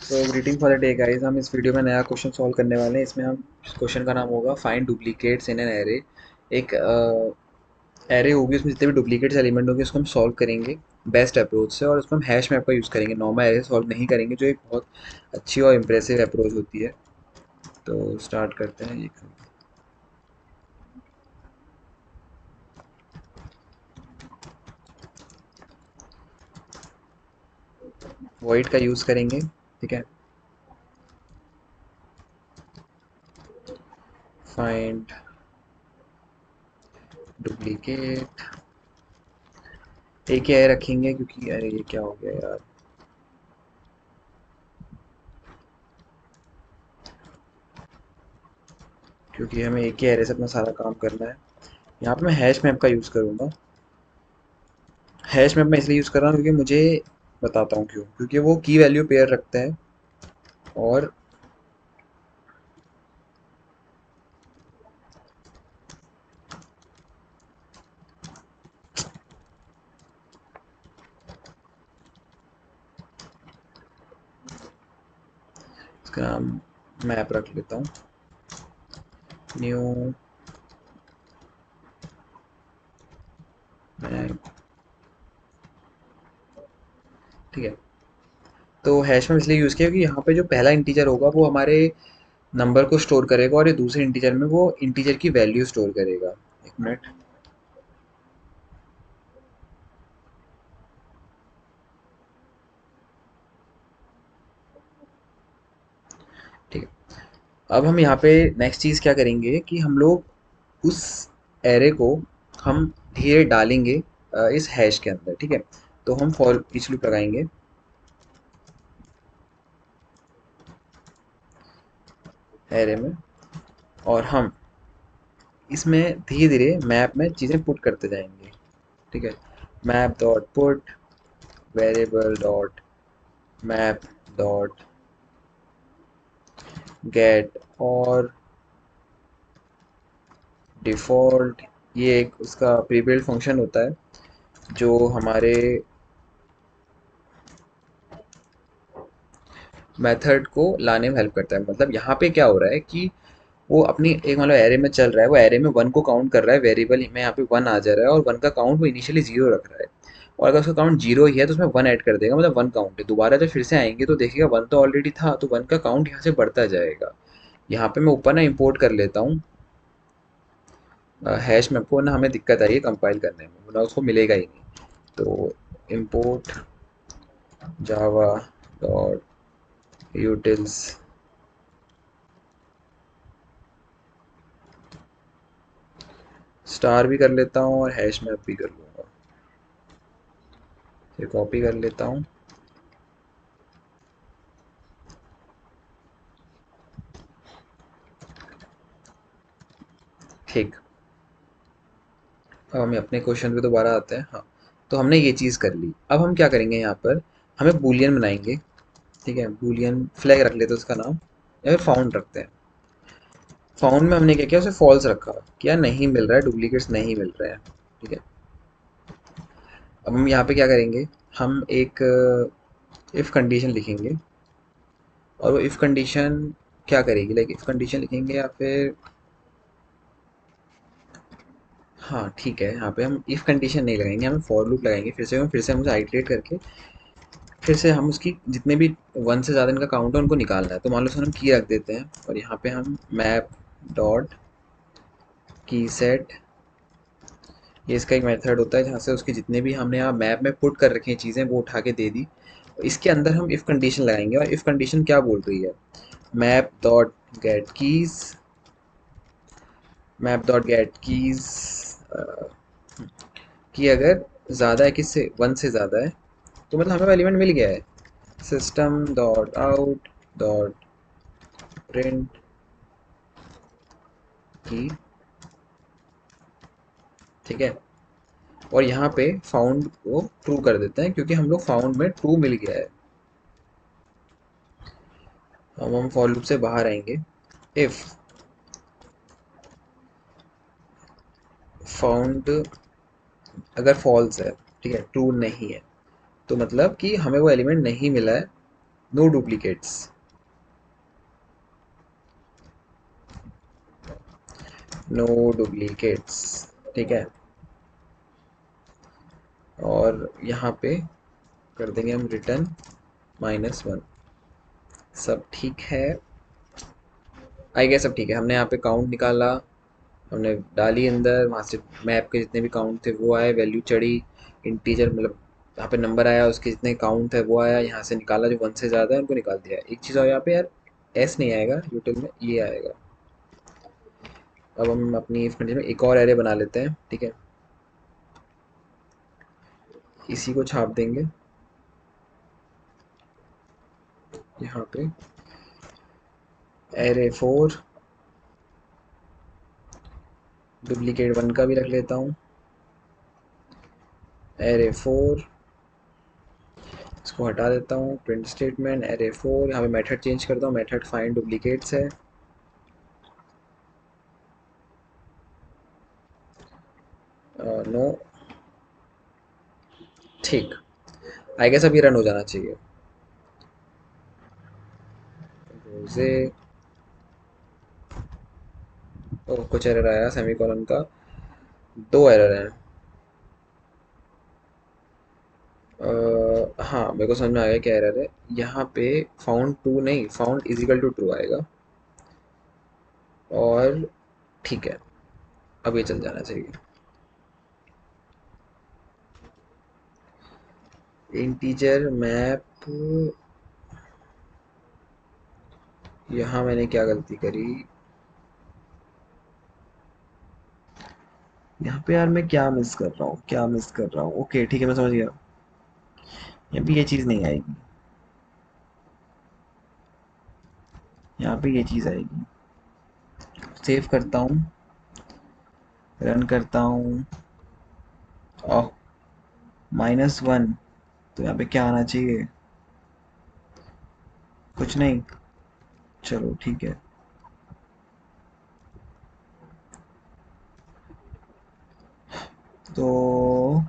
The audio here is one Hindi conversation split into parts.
तो greeting for the day guys, हम इस वीडियो में नया क्वेश्चन सॉल्व करने वाले हैं। इसमें हम क्वेश्चन का नाम होगा find duplicates in an array. एक एरे होगी, उसमें जितने भी डुप्लीकेट्स एलिमेंट होंगे उसको हम सॉल्व करेंगे बेस्ट अप्रोच से, और उसमें हम हैश मैप का यूज़ करेंगे। नॉर्मल एरे सॉल्व नहीं करेंगे, जो एक बहुत अच्छी और इम्प्रेसिव अप्रोच होती है। तो स्टार्ट करते हैं। ये वॉइड का यूज़ करेंगे, ठीक है। फाइंड डुप्लीकेट, एक ही एरे रखेंगे क्योंकि अरे ये क्या हो गया यार, क्योंकि हमें एक ही एरे से अपना सारा काम करना है। यहाँ पे मैं हैश मैप का यूज़ करूँगा। हैश मैप मैं इसलिए यूज़ कर रहा हूँ क्योंकि मुझे, बताता हूँ क्यों, क्योंकि वो की वैल्यू पेयर रखता है। और इसका नाम मैप रख लेता हूँ, न्यू मैप, ठीक है। तो हैश मैप इसलिए यूज़ किया क्योंकि यहाँ पे जो पहला इंटीजर होगा वो हमारे नंबर को स्टोर करेगा, और ये दूसरे इंटीजर में वो इंटीजर की वैल्यू स्टोर करेगा। एक मिनट, ठीक है। अब हम यहाँ पे नेक्स्ट चीज़ क्या करेंगे कि हम लोग उस एरे को हम धीरे डालेंगे इस हैश के अंदर, ठीक है। तो हम फॉर ईच लूप लगाएंगे एरे में, और हम इसमें धीरे धीरे मैप में चीज़ें पुट करते जाएंगे, ठीक है। Map dot put variable dot map dot get और डिफ़ॉल्ट, ये एक उसका प्रीबिल्ड फंक्शन होता है जो हमारे मेथड को लाने में हेल्प करता है। मतलब यहाँ पे क्या हो रहा है कि वो अपनी एक मतलब एरे में चल रहा है, वो एरे में वन को काउंट कर रहा है, वेरिएबल में यहाँ पे वन आ जा रहा है, और वन का काउंट वो इनिशियली जीरो रख रहा है। और अगर उसका काउंट जीरो ही है तो उसमें वन ऐड कर देगा, मतलब वन काउंट है। दोबारा जब फिर से आएंगे तो देखिएगा वन तो ऑलरेडी था, तो वन का काउंट यहाँ से बढ़ता जाएगा। यहाँ पे मैं ऊपर ना इंपोर्ट कर लेता हूँ हैश में, को ना हमें दिक्कत आई है कंपाइल करने में, वरना उसको मिलेगा ही नहीं। तो import Java dot utils, star भी कर लेता हूँ और हैश मैप भी कर लूँगा। फिर कॉपी कर लेता हूँ, ठीक। अब हम अपने क्वेश्चन पे दोबारा आते हैं। हाँ, तो हमने ये चीज़ कर ली। अब हम क्या करेंगे, यहाँ पर हमें बूलियन बनाएंगे, ठीक है। बूलियन फ्लैग रख लेते हैं उसका नाम, या फिर फाउंड रखते हैं। फाउंड में हमने क्या किया, उसे फॉल्स रखा, क्या नहीं मिल रहा है, डुप्लीकेट्स नहीं मिल रहे हैं, ठीक है। अब हम यहाँ पे क्या करेंगे, हम एक इफ़ कंडीशन लिखेंगे, और वो इफ़ कंडीशन क्या करेगी, लाइक इफ़ कंडीशन लिखेंगे या फिर, हाँ ठीक है, यहाँ पे हम इफ़ कंडीशन नहीं लगाएंगे, हम फॉर लूप लगाएंगे। फिर से हम उसे आइटरेट करके फिर से हम उसकी जितने भी वन से ज़्यादा इनका काउंट है उनको निकालना है। तो मान लो सर हम की रख देते हैं, और यहाँ पे हम मैप डॉट की सेट, ये इसका एक मेथड होता है जहाँ से उसकी जितने भी हमने यहाँ मैप में पुट कर रखी हैं चीज़ें वो उठा के दे दी। इसके अंदर हम इफ़ कंडीशन लगाएंगे, और इफ़ कंडीशन क्या बोल रही है, map dot gate keys, map dot gate keys की अगर ज़्यादा है, किससे, वन से ज़्यादा है, तो मतलब हमें एलिमेंट मिल गया है। System dot out dot print की, ठीक है। और यहाँ पे फाउंड को ट्रू कर देते हैं क्योंकि हम लोग फाउंड में ट्रू मिल गया है। हम फॉर लूप से बाहर आएंगे। इफ फाउंड अगर फॉल्स है, ठीक है, ट्रू नहीं है, तो मतलब कि हमें वो एलिमेंट नहीं मिला है, नो डुप्लीकेट्स, नो डुप्लीकेट्स, ठीक है। और यहाँ पे कर देंगे हम रिटर्न -1। सब ठीक है, आई गेस सब ठीक है। हमने यहाँ पे काउंट निकाला, हमने डाली अंदर, वहाँ से मैप के जितने भी काउंट थे वो आए, वैल्यू चढ़ी, इंटीजर मतलब यहाँ पे नंबर आया, उसके जितने काउंट है वो आया, यहाँ से निकाला जो 1 से ज़्यादा है उनको निकाल दिया। एक चीज़ और यहाँ पे यार, एस नहीं आएगा यूटिल में, ये आएगा। अब हम अपनी इफ कंडीशन में एक और एरे बना लेते हैं, ठीक है। इसी को छाप देंगे यहाँ पे, एरे 4, डुप्लीकेट 1 का भी रख लेता हूँ, एरे 4, इसको हटा देता हूँ, प्रिंट स्टेटमेंट एरे 4, यहाँ पे मेथड चेंज करता हूँ, मेथड फाइंड डुप्लीकेट्स है, नो, ठीक। आई गेस अब ये रन हो जाना चाहिए। रोजे, ओह कुछ एरर आया सेमीकोलन का, 2 एरर हैं। हाँ मेरे को समझ में आ गया क्या एरर है। यहाँ पे फाउंड टू नहीं, फाउंड इजिकल टू ट्रू आएगा, और ठीक है, अब ये चल जाना चाहिए। इंटीजर मैप, यहाँ मैंने क्या गलती करी, यहाँ पे यार मैं क्या मिस कर रहा हूँ, क्या मिस कर रहा हूँ। ओके ठीक है, मैं समझ गया, यहाँ पे ये चीज़ नहीं आएगी, यहाँ पे ये चीज़ आएगी। सेव करता हूँ, रन करता हूँ, ओह -1, तो यहाँ पे क्या आना चाहिए, कुछ नहीं, चलो ठीक है। तो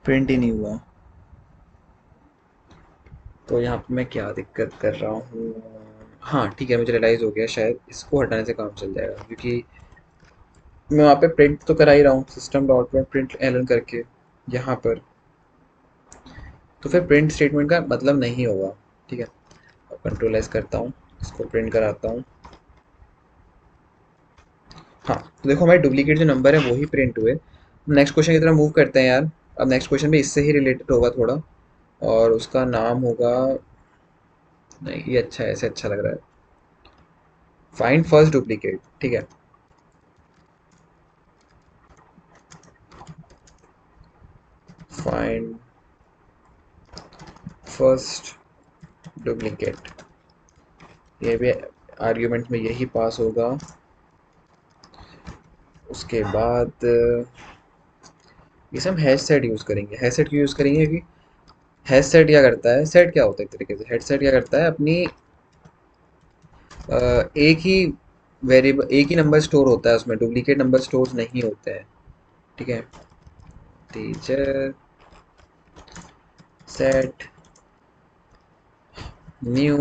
प्रिंट ही नहीं हुआ, तो यहाँ पे मैं क्या दिक्कत कर रहा हूँ। हाँ ठीक है, मुझे रियलाइज़ हो गया, शायद इसको हटाने से काम चल जाएगा, क्योंकि मैं वहाँ पे प्रिंट तो करा ही रहा हूँ, सिस्टम डॉट प्रिंट एलन करके यहाँ पर, तो फिर प्रिंट स्टेटमेंट का मतलब नहीं होगा, ठीक है। अब कंट्रोल एस करता हूँ, इसको प्रिंट कराता हूँ। हाँ तो देखो हमारे डुप्लीकेट जो नंबर है वो ही प्रिंट हुए। नेक्स्ट क्वेश्चन की तरफ मूव करते हैं यार। अब नेक्स्ट क्वेश्चन भी इससे ही रिलेटेड होगा थोड़ा, और उसका नाम होगा, नहीं ये अच्छा है, ऐसे अच्छा लग रहा है, फाइंड फर्स्ट डुप्लीकेट, ठीक है। फाइंड फर्स्ट डुप्लीकेट, ये भी आर्ग्यूमेंट में यही पास होगा। उसके बाद इसे हम हैश सेट यूज़ करेंगे, हैश सेट क्यों यूज़ करेंगे कि हैश सेट क्या करता है, सेट क्या होता है एक तरीके से, हेड सेट क्या करता है, अपनी एक ही वेरिएबल, एक ही नंबर स्टोर होता है उसमें, डुप्लीकेट नंबर स्टोर नहीं होते हैं, ठीक है। Teacher said new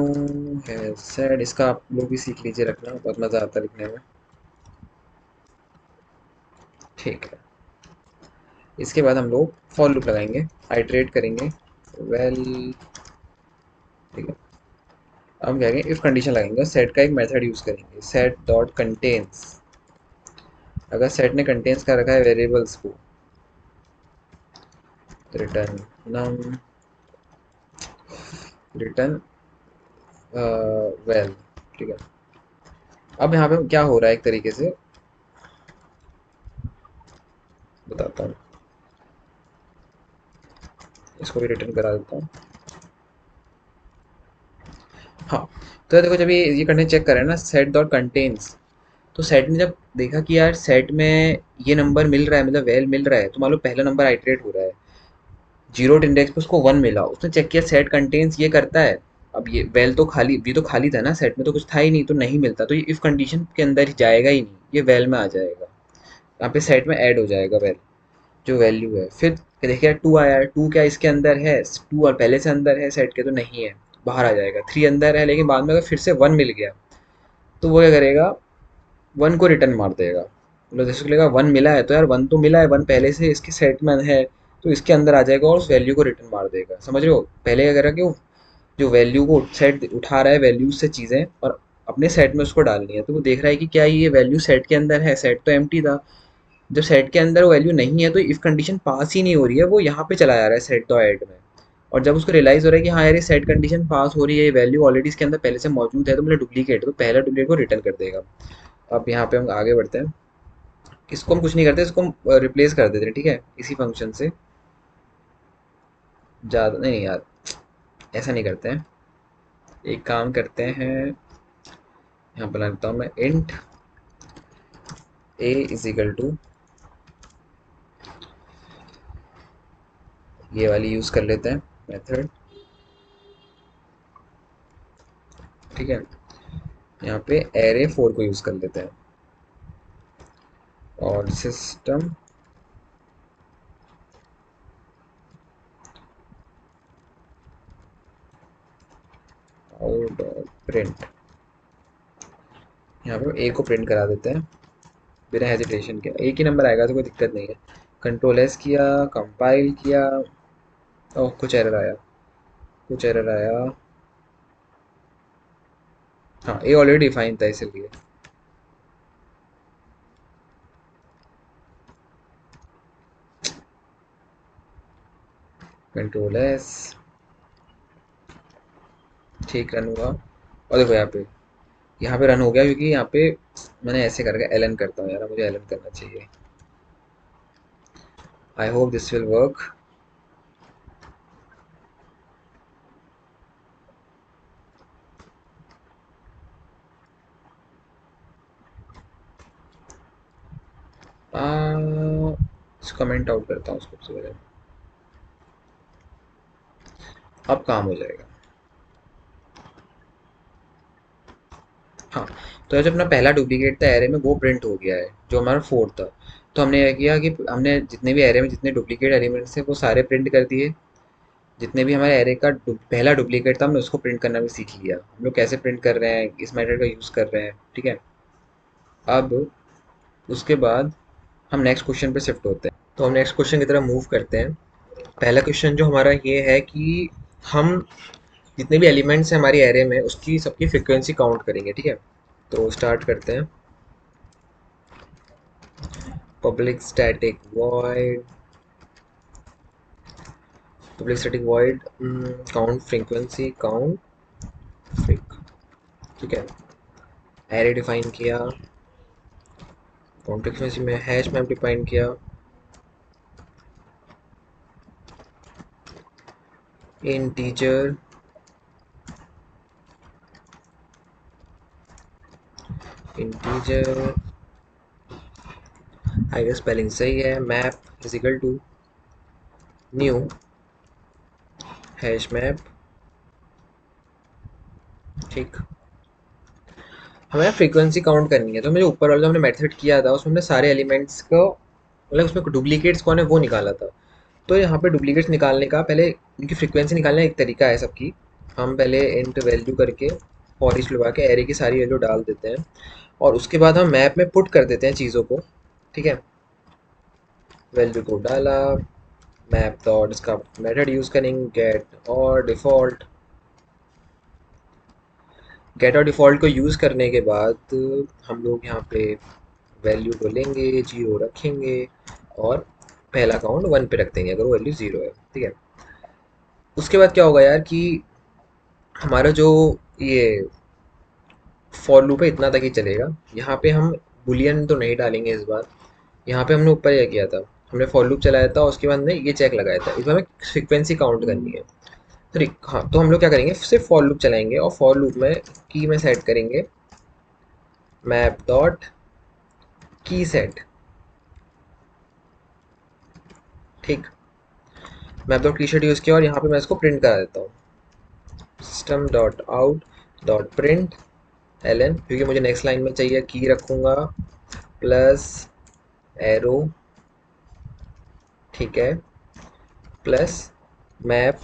hash set, इसका आप लोग भी सीख लीजिए रखना, बहुत मज़ा आता है लिखने में, ठीक है। इसके बाद हम लोग फॉर लूप लगाएंगे, आइटरेट करेंगे, वेल, ठीक है। अब हम क्या करेंगे, इफ कंडीशन लगाएंगे, सेट का एक मेथड यूज़ करेंगे, सेट डॉट कंटेन्स। अगर सेट ने कंटेन्स का रखा है वेरिएबल्स को, रिटर्न नम, रिटर्न वेल, ठीक है। अब यहाँ पे क्या हो रहा है एक तरीके से बताता हूँ, इसको भी रिटर्न करा देता हूँ। हाँ तो देखो, जब ये कंटेंट चेक करें ना, सेट डॉट कंटेन्स, तो सेट ने जब देखा कि यार सेट में ये नंबर मिल रहा है, मतलब वेल मिल रहा है, तो मान लो पहला नंबर आइटरेट हो रहा है, जीरो इंडेक्स पे उसको 1 मिला, उसने चेक किया सेट कंटेन्स ये करता है। अब ये वेल तो खाली, ये तो खाली था ना, सेट में तो कुछ था ही नहीं, तो नहीं मिलता, तो ये इफ कंडीशन के अंदर ही जाएगा ही नहीं, ये वेल में आ जाएगा, यहाँ पे सेट में ऐड हो जाएगा वेल, जो वैल्यू है। फिर देखिए 2 आया है, 2 क्या इसके अंदर है, 2 और पहले से अंदर है सेट के, तो नहीं है, बाहर आ जाएगा। 3 अंदर है, लेकिन बाद में अगर फिर से 1 मिल गया तो वो क्या करेगा, 1 को रिटर्न मार देगा। मतलब जैसे कि लगेगा 1 मिला है तो यार 1 तो मिला है, 1 पहले से इसके सेट में है, तो इसके अंदर आ जाएगा और उस वैल्यू को रिटर्न मार देगा। समझ रहे हो? पहले क्या करेगा कि वो जो वैल्यू को सेट उठा रहा है, वैल्यूज से चीज़ें, और अपने सेट में उसको डालनी है, तो वो देख रहा है कि क्या ये वैल्यू सेट के अंदर है, सेट तो एम्प्टी था। जब सेट के अंदर वो वैल्यू नहीं है तो इफ कंडीशन पास ही नहीं हो रही है, वो यहाँ पे चला जा रहा है सेट डॉट ऐड में। और जब उसको रियलाइज हो रहा है कि हाँ यार ये सेट कंडीशन पास हो रही है, ये वैल्यू ऑलरेडी इसके अंदर पहले से मौजूद है, तो मतलब डुप्लीकेट, तो पहला डुप्लीकेट को रिटर्न कर देगा। अब यहाँ पे हम आगे बढ़ते हैं। इसको हम कुछ नहीं करते, इसको हम रिप्लेस कर देते हैं, ठीक है, इसी फंक्शन से। ज़्यादा नहीं यार, ऐसा नहीं करते हैं। एक काम करते हैं, यहाँ बना लेता हूँ मैं int A is equal to, ये वाली यूज़ कर लेते हैं मेथड, ठीक है। यहाँ पे एरे 4 को यूज़ कर लेते हैं, और सिस्टम आउट प्रिंट, यहाँ पे ए को प्रिंट करा देते हैं बिना हेजिटेशन के। एक ही नंबर आएगा तो कोई दिक्कत नहीं है। कंट्रोल एस किया, कंपाइल किया, ओह कुछ एरर आया, कुछ एरर आया। हाँ, ए ऑलरेडी डिफाइन था इसलिए। कंट्रोल एस, ठीक, रन हुआ। और देखो यहाँ पे रन हो गया, क्योंकि यहाँ पे मैंने ऐसे करके एलन करता हूँ यार, मुझे एलन करना चाहिए। I hope this will work. Comment out करता हूँ उसको सबसे पहले, अब काम हो जाएगा। हाँ, तो ये जो अपना पहला डुप्लीकेट था एरे में, वो प्रिंट हो गया है, जो हमारा 4 था। तो हमने यह किया कि हमने जितने भी एरे में जितने डुप्लीकेट एलिमेंट्स थे वो सारे प्रिंट कर दिए। जितने भी हमारे एरे का पहला डुप्लीकेट था हमने उसको प्रिंट करना भी सीख लिया। हम लोग कैसे प्रिंट कर रहे हैं, इस मेथड का यूज़ कर रहे हैं, ठीक है। अब उसके बाद हम नेक्स्ट क्वेश्चन पे शिफ्ट होते हैं। तो हम नेक्स्ट क्वेश्चन की तरफ मूव करते हैं। पहला क्वेश्चन जो हमारा ये है कि हम जितने भी एलिमेंट्स हैं हमारी एरे में, उसकी सबकी फ्रिक्वेंसी काउंट करेंगे, ठीक है। तो स्टार्ट करते हैं। Public static void, public static void count frequency, count freq, ठीक है। एरे डिफाइन किया, काउंट फ्रीक्वेंसी में हैश मैप डिफाइन किया, integer, integer I guess spelling सही है, map is equal to new hash map, ठीक। हमें फ्रीक्वेंसी काउंट करनी है, तो हमें जो ऊपर वाला जो हमने मेथड किया था उसमें हमने सारे एलिमेंट्स को, मतलब उसमें डुप्लीकेट्स कौन है वो निकाला था। तो यहाँ पे डुप्लीकेट्स निकालने का पहले इनकी फ्रीक्वेंसी निकालने का एक तरीका है सबकी। हम पहले इंट वैल्यू करके फॉर ईच लगा के एरे की सारी वैल्यू डाल देते हैं, और उसके बाद हम मैप में पुट कर देते हैं चीज़ों को, ठीक है। वैल्यू को डाला, मैप डॉट इसका मेथड यूज़ करेंगे गेट और डिफ़ॉल्ट। गेट और डिफ़ॉल्ट को यूज़ करने के बाद हम लोग यहाँ पे वैल्यू को लेंगे, जीरो रखेंगे, और पहला काउंट 1 पे रख देंगे अगर वो वैल्यू 0 है, ठीक है। उसके बाद क्या होगा यार कि हमारा जो ये फॉर लूप है इतना तक ही चलेगा। यहाँ पे हम बुलियन तो नहीं डालेंगे इस बार। यहाँ पे हमने ऊपर यह किया था, हमने फॉर लूप चलाया था, उसके बाद हमने ये चेक लगाया था, इसमें हमें फ्रिक्वेंसी काउंट करनी है। ठीक, हाँ, तो हम लोग क्या करेंगे, सिर्फ फॉर लूप चलाएंगे, और फॉर लूप में की में सेट करेंगे मैप डॉट की सेट, ठीक। मैप डॉट की सेट यूज़ किया, और यहाँ पे मैं इसको प्रिंट करा देता हूँ, system dot out dot print L, क्योंकि मुझे नेक्स्ट लाइन में चाहिए, की रखूँगा प्लस एरो, ठीक है, प्लस मैप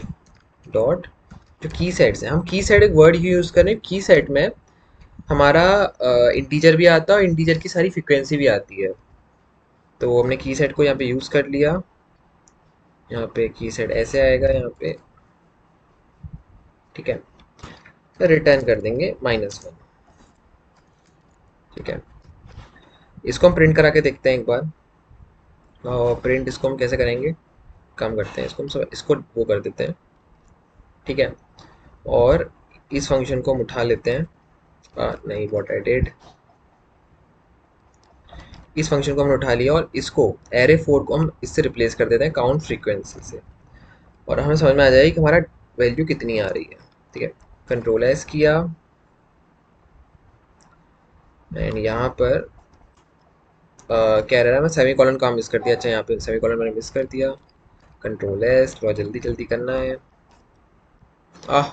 डॉट जो की सेट्स हैं, हम की सेट एक वर्ड यूज़ करें, की सेट में हमारा इंटीजर भी आता है और इंटीजर की सारी फ्रीक्वेंसी भी आती है। तो हमने की सेट को यहाँ पे यूज़ कर लिया। यहाँ पे की सेट ऐसे आएगा यहाँ पे, ठीक है। तो रिटर्न कर देंगे -1, ठीक है। इसको हम प्रिंट करा के देखते हैं एक बार। और प्रिंट इसको हम कैसे करेंगे, काम करते हैं इसको हम सब इसको वो कर देते हैं, ठीक है। और इस फंक्शन को हम उठा लेते हैं। नहीं, व्हाट आई डिड, इस फंक्शन को हमने उठा लिया और इसको एरे 4 को हम इससे रिप्लेस कर देते हैं काउंट फ्रीक्वेंसी से, और हमें समझ में आ जाएगी कि हमारा वैल्यू कितनी आ रही है, ठीक है। कंट्रोल एस किया एंड यहाँ पर कह रहा है मैं सेमी कॉलन का मिस कर दिया। अच्छा, यहाँ पे सेमी कॉलन मैंने मिस कर दिया। कंट्रोल एस, थोड़ा जल्दी जल्दी करना है। आह,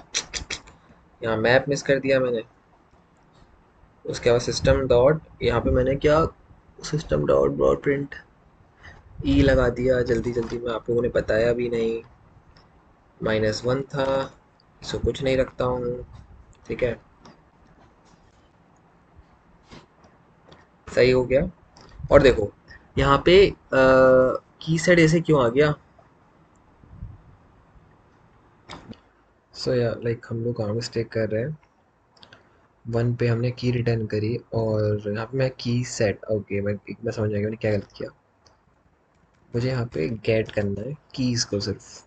यहाँ मैप मिस कर दिया मैंने। उसके बाद सिस्टम डॉट, यहाँ पे मैंने क्या, सिस्टम डॉट डॉट प्रिंट ई लगा दिया जल्दी जल्दी में, आप लोगों ने बताया भी नहीं। -1 था, इसको कुछ नहीं रखता हूँ, ठीक है। सही हो गया। और देखो यहाँ पे की सेट ऐसे क्यों आ गया। सो या लाइक हम लोग कहाँ मिस्टेक कर रहे हैं। 1 पे हमने की रिटर्न करी और यहाँ पे मैं की सेट, ओके मैं समझ आ गया मैंने क्या गलत किया। मुझे यहाँ पे गेट करना है कीज़ को सिर्फ,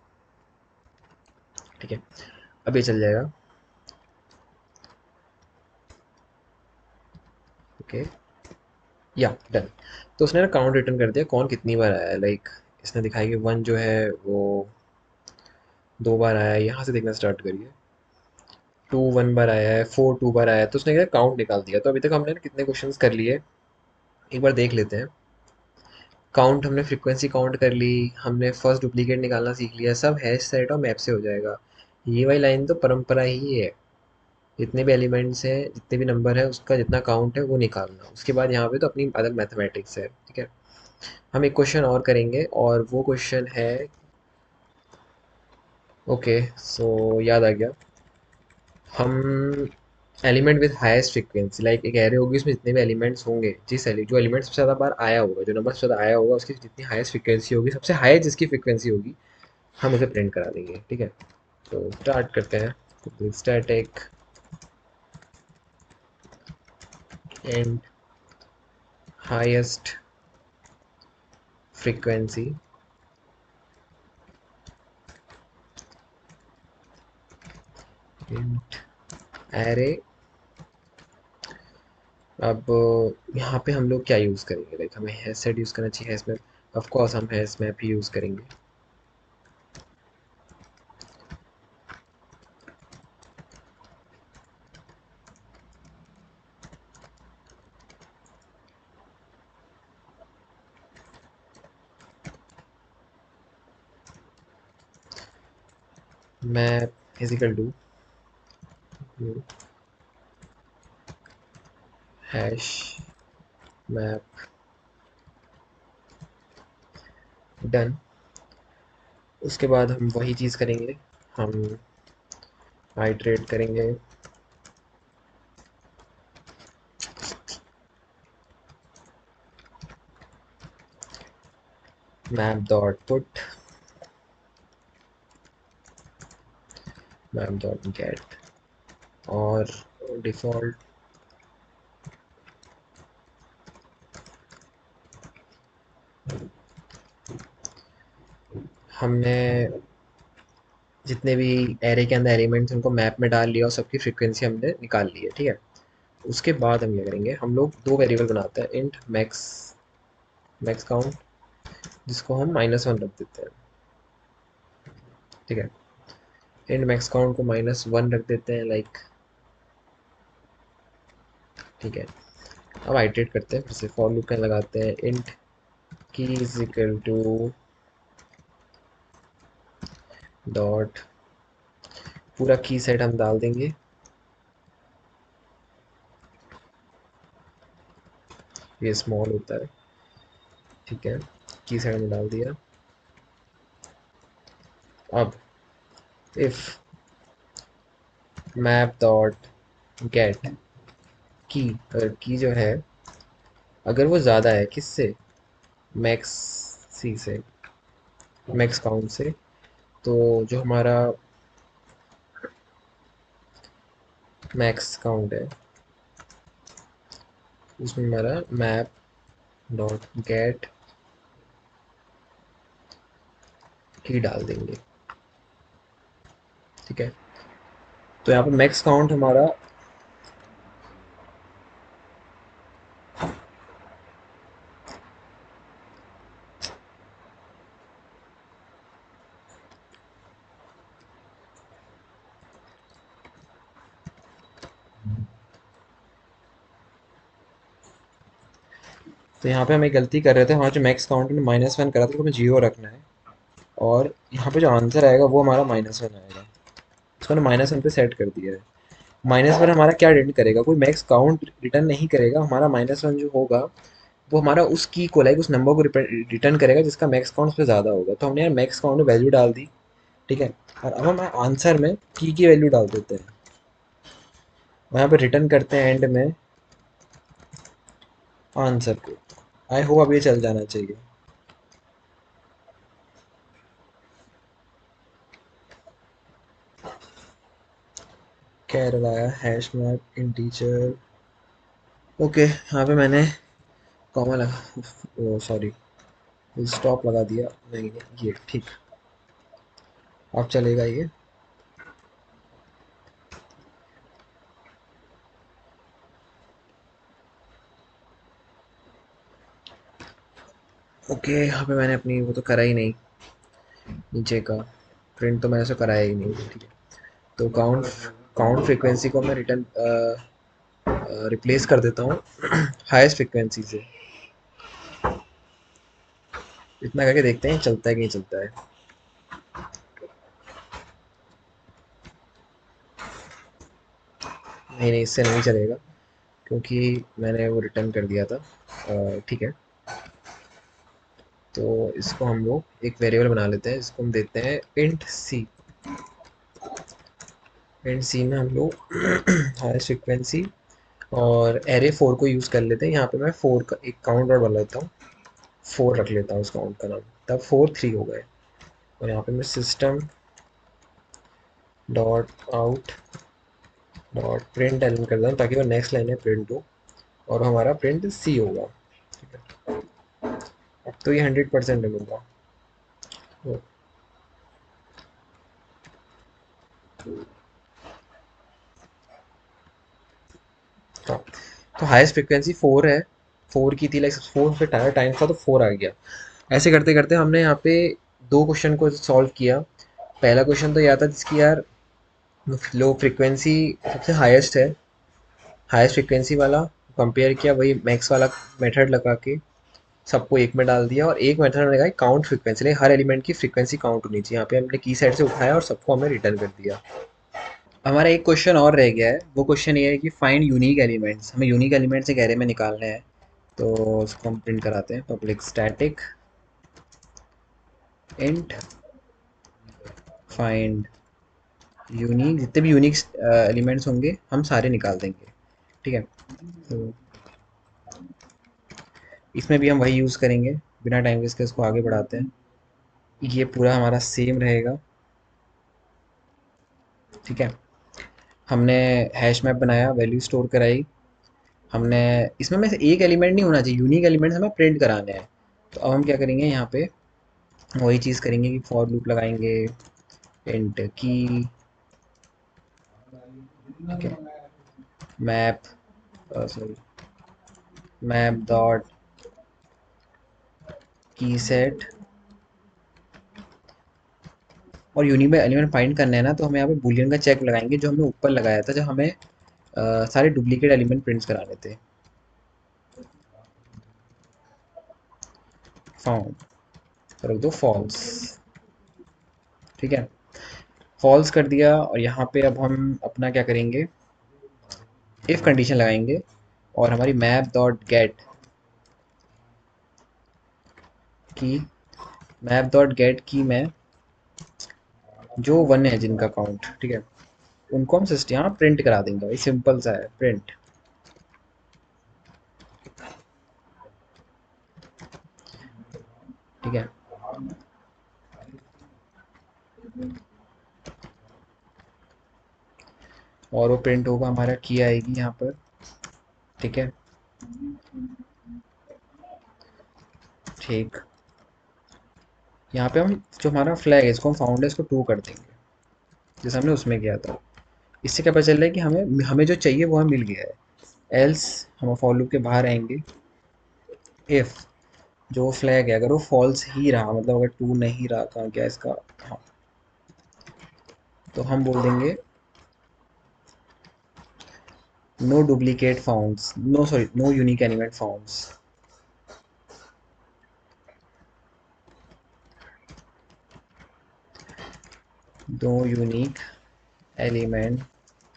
ठीक है। अब ये चल जाएगा, ओके, या डन। तो उसने ना काउंट रिटर्न कर दिया, कौन कितनी बार आया है। लाइक इसने दिखाया कि 1 जो है वो 2 बार आया है, यहाँ से देखना स्टार्ट करिए। 2 1 बार आया है, 4 2 बार आया है, तो उसने क्या काउंट निकाल दिया। तो अभी तक हमने ना कितने क्वेश्चंस कर लिए, एक बार देख लेते हैं। काउंट हमने फ्रीक्वेंसी काउंट कर ली, हमने फर्स्ट डुप्लीकेट निकालना सीख लिया, सब हैश सेट और मैप से हो जाएगा। ये वाली लाइन तो परंपरा ही है, जितने भी एलिमेंट्स हैं, जितने भी नंबर है, उसका जितना काउंट है वो निकालना। उसके बाद यहाँ पे तो अपनी अलग मैथमेटिक्स है, ठीक है। हम एक क्वेश्चन और करेंगे और वो क्वेश्चन है, ओके सो याद आ गया। हम element with highest frequency, like एक एरे होगी, उसमें जितने भी एलिमेंट्स होंगे, जो एलिमेंट सबसे ज़्यादा बार आया होगा, जो नंबर सबसे ज़्यादा आया होगा, उसकी जितनी हाईएस्ट फ्रीक्वेंसी होगी, सबसे हाईएस्ट जिसकी फ्रीक्वेंसी होगी, हम उसे प्रिंट करा देंगे, ठीक है। तो स्टार्ट करते हैं। Static and highest frequency int array. अब यहाँ पे हम लोग क्या यूज़ करेंगे, लाइक हमें हैश सेट यूज़ करना चाहिए, हैश मैप, ऑफ कोर्स हम हैश मैप ही यूज़ करेंगे। Map is equal to hash map, done. उसके बाद हम वही चीज़ करेंगे, हम आइट्रेट करेंगे। Map dot put, map dot get, और डिफ़ॉल्ट हमने जितने भी एरे के अंदर एलिमेंट्स उनको मैप में डाल लिया और सबकी फ्रीक्वेंसी हमने निकाल ली है, ठीक है। उसके बाद हम क्या करेंगे, हम लोग दो वेरिएबल बनाते हैं, इंट मैक्स, मैक्स काउंट, जिसको हम -1 रख देते हैं, ठीक है। इंट मैक्स काउंट को -1 रख देते हैं, लाइक, ठीक है। अब आइट्रेट करते हैं, फिर से फॉर लूप लगाते हैं, इंट की इज इक्वल टू डॉट, पूरा की सेट हम डाल देंगे, ये स्मॉल होता है, ठीक है। की सेट में डाल दिया। अब इफ मैप डॉट गेट की, अगर की जो है अगर वो ज़्यादा है किससे, मैक्स सी से, मैक्स काउंट से, तो जो हमारा मैक्स काउंट है उसमें हमारा मैप डॉट गेट की डाल देंगे। ठीक है, तो यहाँ पे मैक्स काउंट हमारा, तो यहाँ पे हम एक गलती कर रहे थे, हमारा जो मैक्स काउंट में -1 करा था तो हमें 0 रखना है, और यहाँ पे जो आंसर आएगा वो हमारा -1 आएगा। इसको मैंने -1 पे सेट कर दिया है। -1 हमारा क्या रिटर्न करेगा, कोई मैक्स काउंट रिटर्न नहीं करेगा, हमारा -1 जो होगा वो हमारा उस की को, लाइक उस नंबर को रिटर्न करेगा जिसका मैक्स काउंट उससे ज़्यादा होगा। तो हमने यार मैक्स काउंट में वैल्यू डाल दी। ठीक है, और अब हम आंसर में की वैल्यू डाल देते हैं, वहाँ पे रिटर्न करते हैं एंड में आंसर को। आई होप अब ये चल जाना चाहिए। कैरल आया, हैश मैप इंटीजर। ओके, यहाँ पे मैंने कॉमा लगा, सॉरी स्टॉप लगा दिया। नहीं नहीं, ये ठीक, अब चलेगा ये। ओके, यहाँ पे मैंने अपनी वो तो करा ही नहीं, नीचे का प्रिंट तो मैंने ऐसा कराया ही नहीं। ठीक है, तो काउंट काउंट फ्रीक्वेंसी को मैं रिटर्न रिप्लेस कर देता हूँ हाईएस्ट फ्रीक्वेंसी से। इतना करके देखते हैं चलता है कि नहीं चलता है। नहीं नहीं, इससे नहीं चलेगा क्योंकि मैंने वो रिटर्न कर दिया था। ठीक है, तो इसको हम लोग एक वेरिएबल बना लेते हैं, इसको हम देते हैं इंट सी। इंट सी में हम लोग हाईएस्ट फ्रीक्वेंसी और एरे 4 को यूज़ कर लेते हैं। यहाँ पे मैं 4 का एक काउंट और बना लेता हूँ, 4 रख लेता हूँ उस काउंट का नाम, तब 4 3 हो गए। और यहाँ पे मैं system dot out dot println कर दूँ ताकि वो नेक्स्ट लाइन में प्रिंट हो, और हमारा प्रिंट सी होगा। ठीक है, अब तो ये 100% मिलूंगा। तो हाँ, तो हाईएस्ट फ्रीक्वेंसी 4 है, 4 की थी, लाइक 4 फिर टाइम्स था तो 4 आ गया। ऐसे करते करते हमने यहाँ पे दो क्वेश्चन को सॉल्व किया। पहला क्वेश्चन तो यह था जिसकी यार लो फ्रीक्वेंसी सबसे हाईएस्ट है, हाईएस्ट फ्रीक्वेंसी वाला कंपेयर किया वही मैक्स वाला मेथड लगा के, सबको एक में डाल दिया, और एक मेथड लगाई काउंट फ्रीक्वेंसी, लाइक हर एलिमेंट की फ्रीक्वेंसी काउंट होनी चाहिए। यहाँ पे हमने की साइड से उठाया और सबको हमने रिटर्न कर दिया। हमारा एक क्वेश्चन और रह गया है, वो क्वेश्चन ये है कि फाइंड यूनिक एलिमेंट्स, हमें यूनिक एलिमेंट्स एक एरे में निकालने हैं। तो उसको हम प्रिंट कराते हैं, public static int find unique, जितने भी यूनिक एलिमेंट्स होंगे हम सारे निकाल देंगे। ठीक है, तो इसमें भी हम वही यूज़ करेंगे। बिना टाइम वेस्ट के इसको आगे बढ़ाते हैं। ये पूरा हमारा सेम रहेगा। ठीक है, हमने हैश मैप बनाया, वैल्यू स्टोर कराई, हमने इसमें में से एक एलिमेंट नहीं होना चाहिए, यूनिक एलिमेंट्स हमें प्रिंट कराने हैं। तो अब हम क्या करेंगे, यहाँ पे वही चीज़ करेंगे कि फॉर लूप लगाएंगे, इंट की, ठीक है, मैप, सॉरी मैप डॉट की सेट, और यूनिक में एलिमेंट फाइंड करना है ना, तो हमें यहाँ पे बूलियन का चेक लगाएंगे जो हमने ऊपर लगाया था जब हमें सारे डुप्लीकेट एलिमेंट प्रिंट्स कराने थे। फाउंड रख दो फॉल्स। ठीक है, फॉल्स कर दिया, और यहाँ पे अब हम अपना क्या करेंगे, इफ कंडीशन लगाएंगे, और हमारी मैप डॉट गेट की, मैप डॉट गेट की में जो 1 है जिनका काउंट, ठीक है, उनको हम सिस्टम यहाँ प्रिंट करा देंगे भाई, सिंपल सा है प्रिंट। ठीक है, और वो प्रिंट होगा हमारा की आएगी यहाँ पर। ठीक है, ठीक। यहाँ पे हम जो हमारा फ्लैग है इसको हम फाउंड है इसको ट्रू कर देंगे, जैसे हमने उसमें किया था। इससे क्या पता चल रहा है कि हमें हमें जो चाहिए वो हमें मिल गया है। एल्स हम फॉर लूप के बाहर आएंगे। इफ़ जो फ्लैग है अगर वो फॉल्स ही रहा, मतलब अगर ट्रू नहीं रहा, कहाँ गया इसका, हाँ, तो हम बोल देंगे no duplicate founds, no sorry no unique element founds. No unique element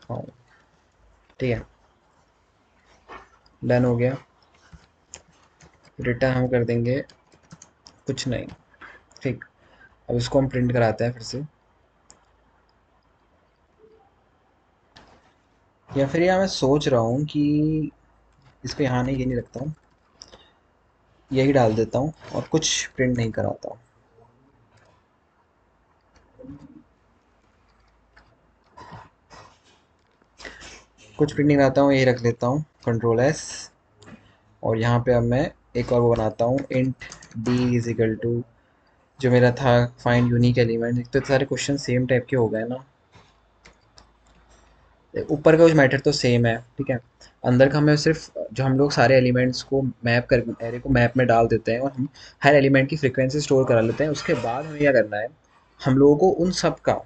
found. ठीक है, डन हो गया। रिटर्न हम कर देंगे कुछ नहीं। ठीक, अब इसको हम प्रिंट कराते हैं फिर से, या फिर यहाँ मैं सोच रहा हूँ कि इसको यहाँ नहीं, ये नहीं रखता हूँ, यही डाल देता हूँ और कुछ प्रिंट नहीं कराता हूँ। कुछ प्रिंट नहीं कराता हूँ, यही रख लेता हूँ कंट्रोल एस। और यहाँ पे अब मैं एक और वो बनाता हूँ, int D is equal to जो मेरा था फाइंड यूनिक एलिमेंट। तो सारे क्वेश्चन सेम टाइप के हो गए ना, ऊपर का कुछ मैटर तो सेम है। ठीक है, अंदर का हमें सिर्फ जो हम लोग सारे एलिमेंट्स को मैप कर एरे को मैप में डाल देते हैं और हम हर एलिमेंट की फ्रीक्वेंसी स्टोर करा लेते हैं। उसके बाद हमें क्या करना है, हम लोगों को उन सब का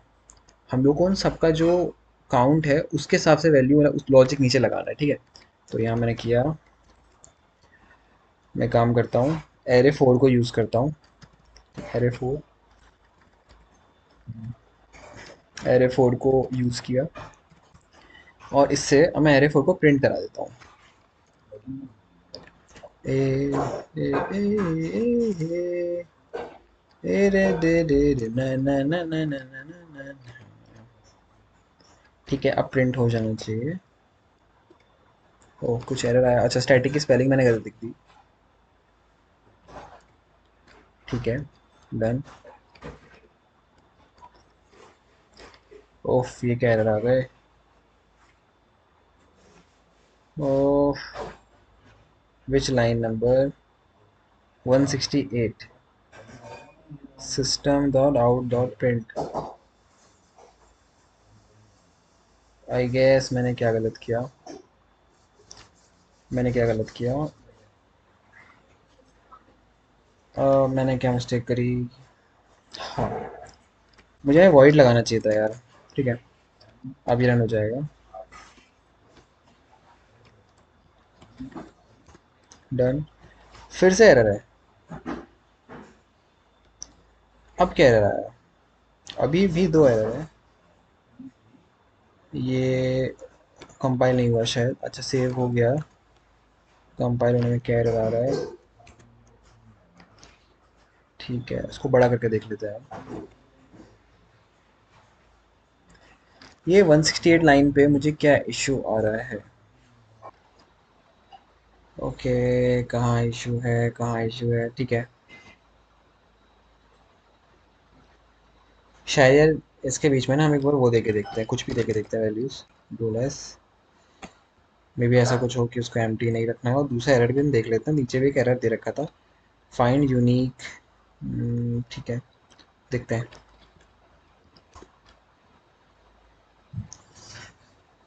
हम लोग को उन सब का जो काउंट है उसके हिसाब से वैल्यू उस लॉजिक नीचे लगाना है। ठीक है, तो यहाँ मैंने किया, मैं काम करता हूँ एरे फोर को यूज़ करता हूँ। एरे फोर को यूज़ किया और इससे मैं एरे फोर को प्रिंट करा देता हूँ। ए ए ए ए ए ए रे दे दे दे ना ना ना ना ना ना ना ना। ठीक है, अब प्रिंट हो जाना चाहिए। ओह, कुछ एरर आया। अच्छा, स्टैटिक की स्पेलिंग मैंने गलत लिख दी। ठीक है, डन। ओफ, ये क्या एरर आ गए। Oof, which line number 168 system dot out dot print. I guess मैंने क्या गलत किया, मैंने क्या गलत किया, मैंने क्या मिस्टेक करी। हाँ, मुझे वॉइड लगाना चाहिए था यार। ठीक है, अब ये रन हो जाएगा। डन। फिर से एरर है। अब क्या एरर आया, अभी भी दो एरर है। ये कंपाइल नहीं हुआ शायद। अच्छा, सेव हो गया। कंपाइल होने में क्या एरर आ रहा है। ठीक है, इसको बड़ा करके देख लेते हैं। ये 168 लाइन पे मुझे क्या इशू आ रहा है। ओके, कहाँ इशू है, कहाँ इशू है। ठीक है, शायद इसके बीच में ना हम एक बार वो देके देखते हैं, कुछ भी देके देखते हैं वैल्यूज। डो लेस, मे भी ऐसा कुछ हो कि उसको एम्प्टी नहीं रखना है। और दूसरा एरर भी हम देख लेते हैं, नीचे भी एक एरर दे रखा था, फाइंड यूनिक। ठीक है, देखते हैं।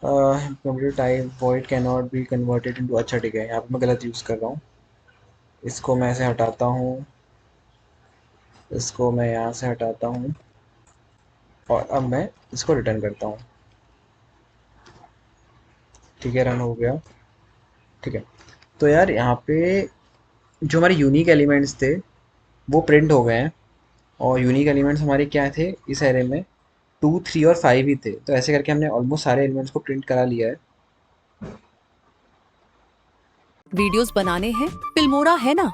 Computer type void can not be converted into. अच्छा ठीक है, यहाँ पे मैं गलत यूज़ कर रहा हूँ। इसको मैं ऐसे हटाता हूँ, इसको मैं यहाँ से हटाता हूँ और अब मैं इसको रिटर्न करता हूँ। ठीक है, रन हो गया। ठीक है, तो यार यहाँ पे जो हमारे यूनिक एलिमेंट्स थे वो प्रिंट हो गए हैं। और यूनिक एलिमेंट्स हमारे क्या थे इस एरे में, 2, 3 और 5 ही थे। तो ऐसे करके हमने ऑलमोस्ट सारे एलिमेंट्स को प्रिंट करा लिया है। वीडियोस बनाने हैं, फिल्मोरा है ना।